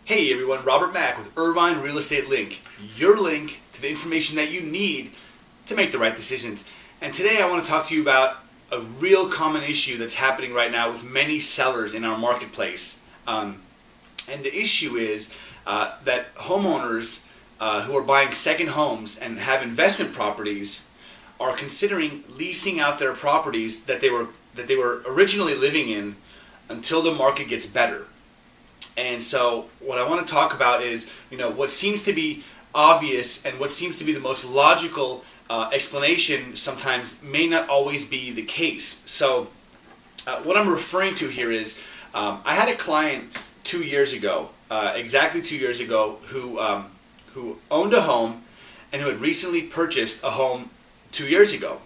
Hey everyone, Robert Mack with Irvine Real Estate Link, your link to the information that you need to make the right decisions. And today I want to talk to you about a real common issue that's happening right now with many sellers in our marketplace. And the issue is that homeowners who are buying second homes and have investment properties are considering leasing out their properties that they were originally living in until the market gets better. And so what I want to talk about is, what seems to be obvious and what seems to be the most logical explanation sometimes may not always be the case. So what I'm referring to here is, I had a client 2 years ago, exactly 2 years ago, who owned a home and who had recently purchased a home 2 years ago.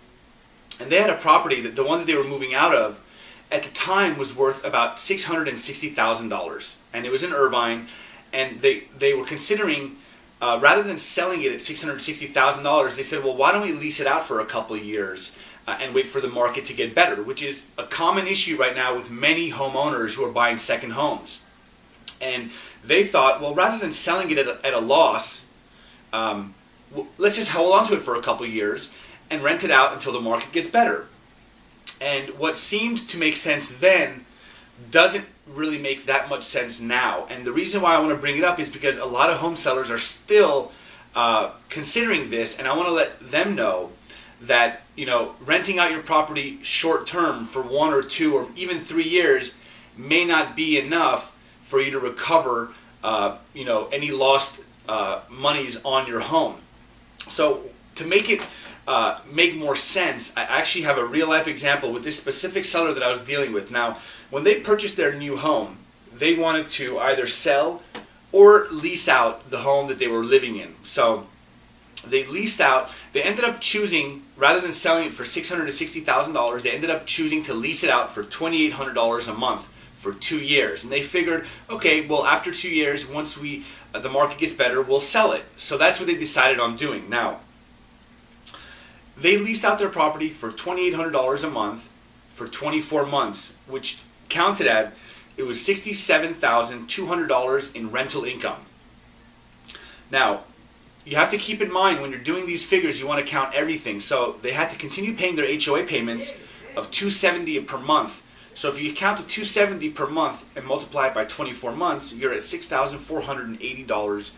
And they had a property, that the one that they were moving out of, at the time was worth about $660,000, and it was in Irvine, and they were considering, rather than selling it at $660,000, they said, well, why don't we lease it out for a couple of years and wait for the market to get better, which is a common issue right now with many homeowners who are buying second homes. And they thought, well, rather than selling it at a loss, let's just hold on to it for a couple of years and rent it out until the market gets better. And what seemed to make sense then doesn't really make that much sense now. And the reason why I want to bring it up is because a lot of home sellers are still considering this, and I want to let them know that renting out your property short term for 1 or 2 or even 3 years may not be enough for you to recover any lost monies on your home. So to make it make more sense, I actually have a real life example with this specific seller that I was dealing with. Now, when they purchased their new home, they wanted to either sell or lease out the home that they were living in. So they leased out, they ended up choosing, rather than selling it for $660,000, they ended up choosing to lease it out for $2,800 a month for 2 years. And they figured, okay, well, after 2 years, once the market gets better, we'll sell it. So that's what they decided on doing. Now, they leased out their property for $2,800 a month for 24 months, which counted at, it was $67,200 in rental income. Now, you have to keep in mind when you're doing these figures, you want to count everything. So they had to continue paying their HOA payments of $270 per month. So if you count the $270 per month and multiply it by 24 months, you're at $6,480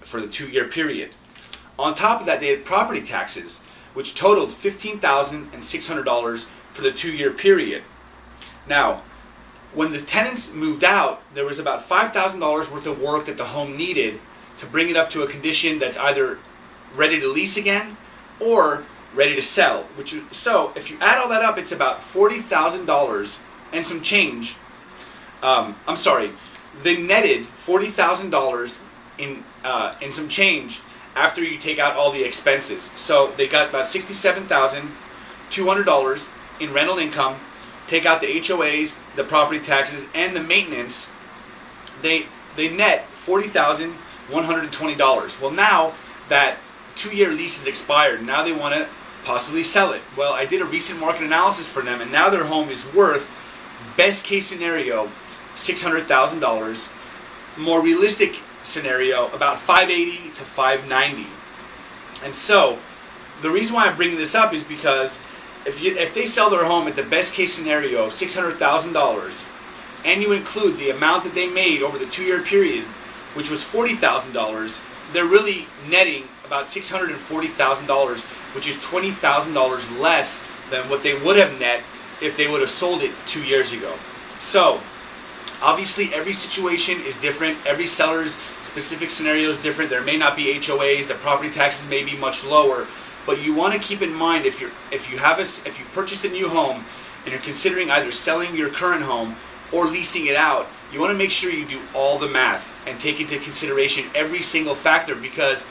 for the 2-year period. On top of that, they had property taxes, which totaled $15,600 for the 2-year period. Now, when the tenants moved out, there was about $5,000 worth of work that the home needed to bring it up to a condition that's either ready to lease again or ready to sell. So if you add all that up, it's about $40,000 and some change. They netted $40,000 in some change after you take out all the expenses. So they got about $67,200 in rental income, take out the HOAs, the property taxes, and the maintenance. They net $40,120. Well, now that 2-year lease is expired, now they want to possibly sell it. Well, I did a recent market analysis for them, and now their home is worth, best case scenario, $600,000. More realistic scenario, about $580 to $590. And so the reason why I'm bringing this up is because if they sell their home at the best case scenario of $600,000 and you include the amount that they made over the 2-year period, which was $40,000, they're really netting about $640,000, which is $20,000 less than what they would have net if they would have sold it 2 years ago. So obviously, every situation is different. Every seller's specific scenario is different. There may not be HOAs. The property taxes may be much lower. But you want to keep in mind, if you've purchased a new home and you're considering either selling your current home or leasing it out, you want to make sure you do all the math and take into consideration every single factor, because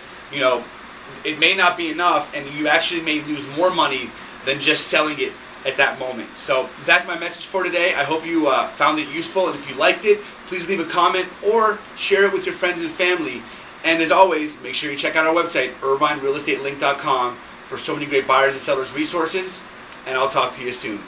it may not be enough, and you actually may lose more money than just selling it at that moment. So that's my message for today. I hope you found it useful, and if you liked it, please leave a comment or share it with your friends and family. And as always, make sure you check out our website, irvinerealestatelinked.com, for so many great buyers and sellers resources, and I'll talk to you soon.